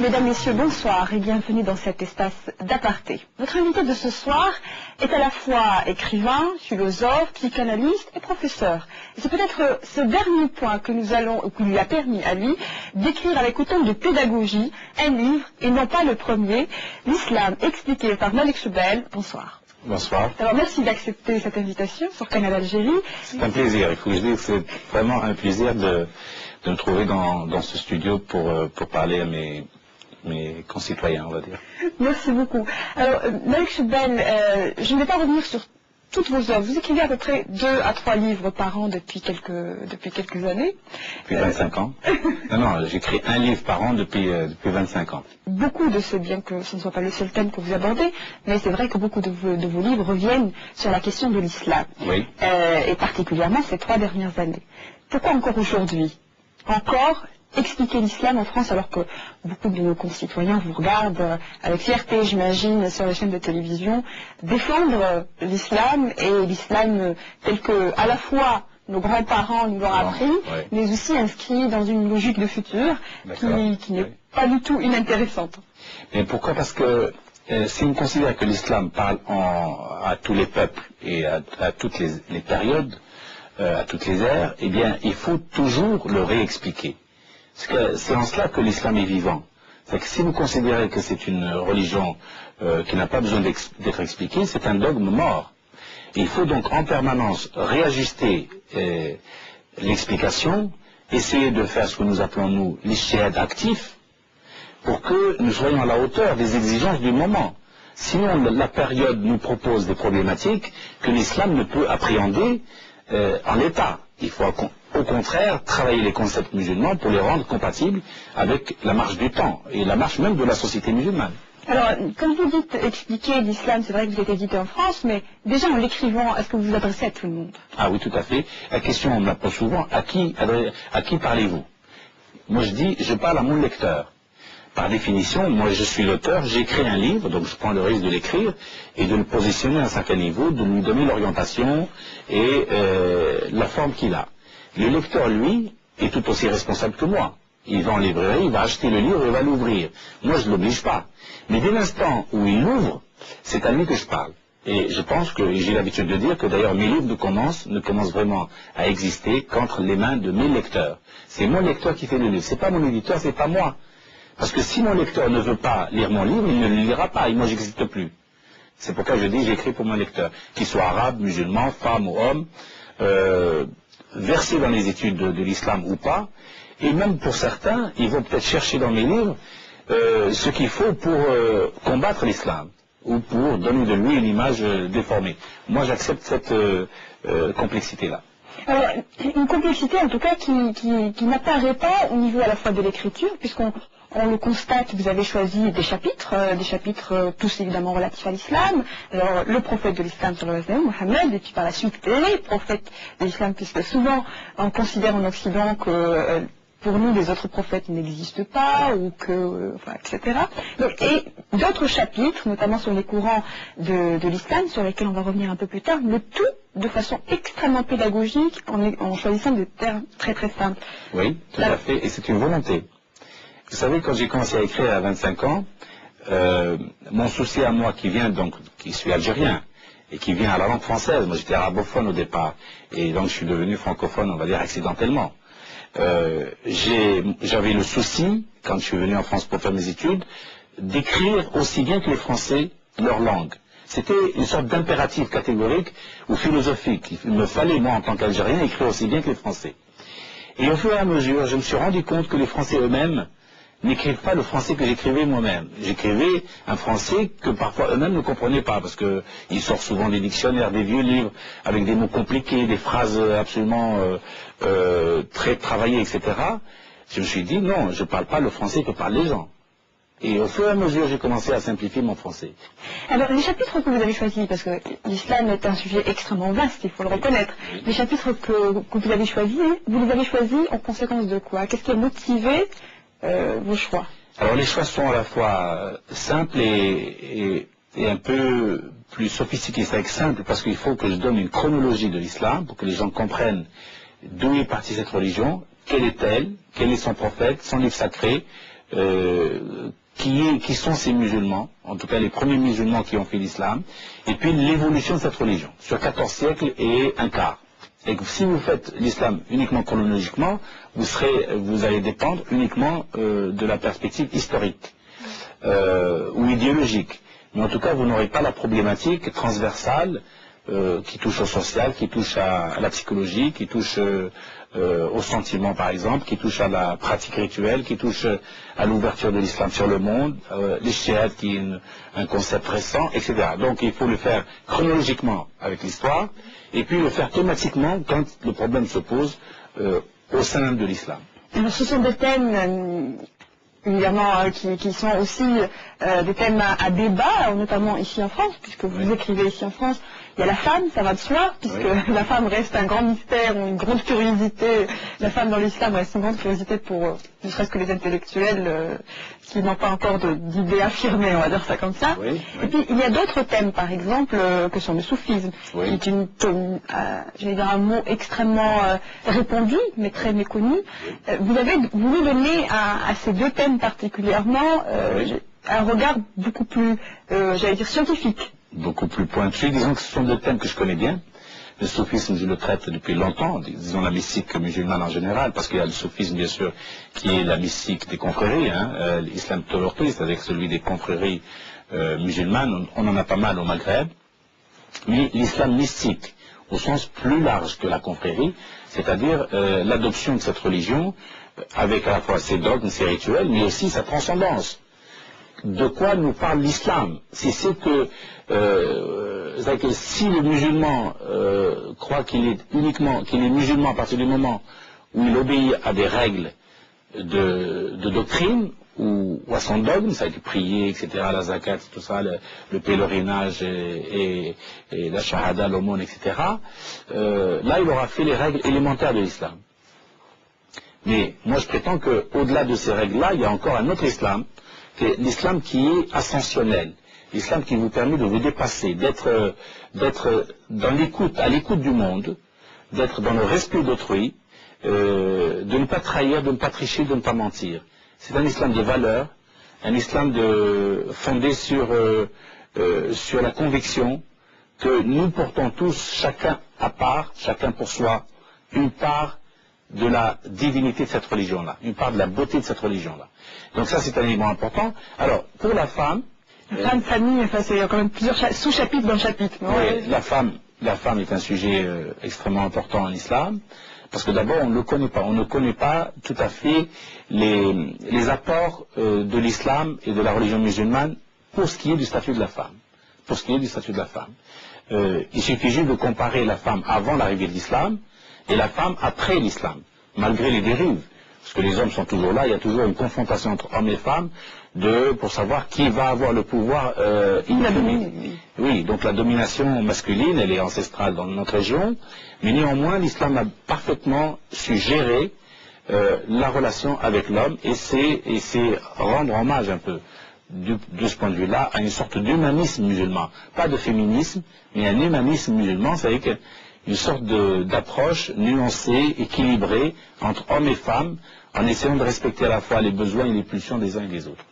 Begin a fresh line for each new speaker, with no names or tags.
Mesdames, Messieurs, bonsoir et bienvenue dans cet espace d'aparté. Notre invité de ce soir est à la fois écrivain, philosophe, psychanalyste et professeur. Et c'est peut-être ce dernier point qui lui a permis à lui d'écrire avec autant de pédagogie un livre, et non pas le premier, L'Islam expliqué par Malik Choubel. Bonsoir.
Bonsoir.
Alors merci d'accepter cette invitation sur Canal Algérie.
C'est un plaisir, il faut que je dise que c'est vraiment un plaisir de me trouver dans ce studio pour parler à mes concitoyens, on va dire.
Merci beaucoup. Alors, Malik Choubel, je ne vais pas revenir sur toutes vos œuvres. Vous écrivez à peu près 2 à 3 livres par an depuis quelques années.
Depuis 25 ans. Non, j'écris un livre par an depuis 25 ans.
Beaucoup de ceux, bien que ce ne soit pas le seul thème que vous abordez, mais c'est vrai que beaucoup de vos livres reviennent sur la question de l'islam.
Oui.
Et particulièrement ces 3 dernières années. Pourquoi encore aujourd'hui? Encore expliquer l'islam en France alors que beaucoup de nos concitoyens vous regardent avec fierté, j'imagine, sur les chaînes de télévision, défendre l'islam et l'islam tel que à la fois nos grands-parents nous l'ont appris,
ouais,
mais aussi inscrit dans une logique de futur qui n'est pas du tout inintéressante.
Mais pourquoi? Parce que si on considère que l'islam parle à tous les peuples et à toutes les périodes, à toutes les ères, eh bien il faut toujours le réexpliquer. C'est en cela que l'islam est vivant. C'est que si vous considérez que c'est une religion qui n'a pas besoin d'être expliquée, c'est un dogme mort. Et il faut donc en permanence réajuster l'explication, essayer de faire ce que nous appelons nous l'ijtihad actif, pour que nous soyons à la hauteur des exigences du moment. Sinon la période nous propose des problématiques que l'islam ne peut appréhender en l'état. Il faut au contraire travailler les concepts musulmans pour les rendre compatibles avec la marche du temps et la marche même de la société musulmane.
Alors, quand vous dites expliquer l'islam, c'est vrai que vous êtes édité en France, mais déjà en l'écrivant, est-ce que vous vous adressez à tout le monde?
Ah oui, tout à fait. La question, on me la pose souvent, à qui parlez-vous? Moi je dis, je parle à mon lecteur. Par définition, moi je suis l'auteur, j'écris un livre, donc je prends le risque de l'écrire et de le positionner à un certain niveau, de lui donner l'orientation et la forme qu'il a. Le lecteur, lui, est tout aussi responsable que moi. Il va en librairie, il va acheter le livre et va l'ouvrir. Moi je ne l'oblige pas. Mais dès l'instant où il l'ouvre, c'est à lui que je parle. Et je pense que j'ai l'habitude de dire que d'ailleurs mes livres ne commencent vraiment à exister qu'entre les mains de mes lecteurs. C'est mon lecteur qui fait le livre, c'est pas mon éditeur, c'est pas moi. Parce que si mon lecteur ne veut pas lire mon livre, il ne le lira pas, et moi j'existe plus. C'est pourquoi je dis j'écris pour mon lecteur, qu'il soit arabe, musulman, femme ou homme, versé dans les études de l'islam ou pas, et même pour certains, ils vont peut-être chercher dans mes livres ce qu'il faut pour combattre l'islam, ou pour donner de lui une image déformée. Moi j'accepte cette complexité-là.
Alors, une complexité en tout cas qui n'apparaît pas au niveau à la fois de l'écriture, puisqu'on le constate, vous avez choisi des chapitres tous évidemment relatifs à l'islam. Alors, le prophète de l'islam, Mohammed, et puis par la suite les prophètes de l'islam, puisque souvent on considère en Occident que pour nous les autres prophètes n'existent pas, ou que, enfin, etc. Donc, et d'autres chapitres, notamment sur les courants de l'islam, sur lesquels on va revenir un peu plus tard, le tout de façon extrêmement pédagogique, en choisissant des termes très très simples.
Oui, tout à fait, et c'est une volonté. Vous savez, quand j'ai commencé à écrire à 25 ans, mon souci à moi qui suis algérien, et qui vient à la langue française, moi j'étais arabophone au départ, et donc je suis devenu francophone, on va dire accidentellement. J'avais le souci, quand je suis venu en France pour faire mes études, d'écrire aussi bien que les Français leur langue. C'était une sorte d'impératif catégorique ou philosophique. Il me fallait, moi en tant qu'Algérien, écrire aussi bien que les Français. Et au fur et à mesure, je me suis rendu compte que les Français eux-mêmes n'écrivent pas le français que j'écrivais moi-même. J'écrivais un français que parfois eux-mêmes ne comprenaient pas, parce qu'ils sortent souvent des dictionnaires, des vieux livres, avec des mots compliqués, des phrases absolument très travaillées, etc. Je me suis dit, non, je ne parle pas le français que parlent les gens. Et au fur et à mesure, j'ai commencé à simplifier mon français.
Alors, les chapitres que vous avez choisis, parce que l'islam est un sujet extrêmement vaste, il faut le reconnaître. Les chapitres que vous avez choisis, vous les avez choisis en conséquence de quoi? Qu'est-ce qui a motivé vos choix?
Alors, les choix sont à la fois simples et un peu plus sophistiqués. C'est simple parce qu'il faut que je donne une chronologie de l'islam pour que les gens comprennent d'où est partie cette religion, quelle est-elle, quel est son prophète, son livre sacré, qui sont ces musulmans, en tout cas les premiers musulmans qui ont fait l'islam, et puis l'évolution de cette religion, sur 14 siècles et un quart. Et que si vous faites l'islam uniquement chronologiquement, vous allez dépendre uniquement de la perspective historique ou idéologique. Mais en tout cas, vous n'aurez pas la problématique transversale qui touche au social, qui touche à la psychologie, qui touche au sentiment par exemple, qui touche à la pratique rituelle, qui touche à l'ouverture de l'islam sur le monde, l'ishtihat qui est un concept récent, etc. Donc il faut le faire chronologiquement avec l'histoire, et puis le faire thématiquement quand le problème se pose au sein de l'islam.
Alors ce sont des thèmes évidemment qui sont aussi des thèmes à débat, notamment ici en France, puisque vous écrivez ici en France. Il y a la femme, ça va de soi, puisque la femme reste un grand mystère, une grande curiosité. La femme dans l'islam reste une grande curiosité pour, ne serait-ce que les intellectuels qui n'ont pas encore d'idées affirmées, on va dire ça comme ça. Et puis il y a d'autres thèmes, par exemple, que sont le soufisme, qui est j'allais dire un mot extrêmement répandu, mais très méconnu. Vous avez voulu donner à ces deux thèmes particulièrement un regard beaucoup plus, j'allais dire, scientifique.
Beaucoup plus pointu. Disons que ce sont deux thèmes que je connais bien. Le soufisme, je le traite depuis longtemps, disons la mystique musulmane en général, parce qu'il y a le soufisme, bien sûr, qui est la mystique des confréries, l'islam toloriste avec celui des confréries musulmanes. On en a pas mal au Maghreb. Mais l'islam mystique, au sens plus large que la confrérie, c'est-à-dire l'adoption de cette religion, avec à la fois ses dogmes, ses rituels, mais aussi sa transcendance. De quoi nous parle l'islam? Si c'est que si le musulman croit qu'il est musulman à partir du moment où il obéit à des règles de doctrine ou à son dogme, ça a été prier, etc., la zakat, tout ça, le pèlerinage et la shahada, l'aumône, etc., là il aura fait les règles élémentaires de l'islam. Mais moi je prétends qu'au-delà de ces règles-là, il y a encore un autre islam, c'est l'islam qui est ascensionnel, l'islam qui vous permet de vous dépasser, d'être dans l'écoute, à l'écoute du monde, d'être dans le respect d'autrui, de ne pas trahir, de ne pas tricher, de ne pas mentir. C'est un islam de valeurs, un islam fondé sur la conviction que nous portons tous, chacun à part, chacun pour soi, une part de la divinité de cette religion-là, une part de la beauté de cette religion-là. Donc ça, c'est un élément important. Alors, pour la femme...
Femme, famille, enfin, il y a quand même plusieurs sous-chapitres dans le chapitre.
Oui, la femme est un sujet extrêmement important en islam, parce que d'abord, on ne le connaît pas. On ne connaît pas tout à fait les apports de l'islam et de la religion musulmane pour ce qui est du statut de la femme. Pour ce qui est du statut de la femme. Il suffit juste de comparer la femme avant l'arrivée de l'islam et la femme après l'islam, malgré les dérives. Parce que les hommes sont toujours là, il y a toujours une confrontation entre hommes et femmes pour savoir qui va avoir le pouvoir Oui, donc la domination masculine, elle est ancestrale dans notre région, mais néanmoins l'islam a parfaitement su gérer la relation avec l'homme et c'est rendre hommage un peu de ce point de vue-là à une sorte d'humanisme musulman. Pas de féminisme, mais un humanisme musulman, c'est-à-dire une sorte d'approche nuancée, équilibrée entre hommes et femmes, en essayant de respecter à la fois les besoins et les pulsions des uns et des autres.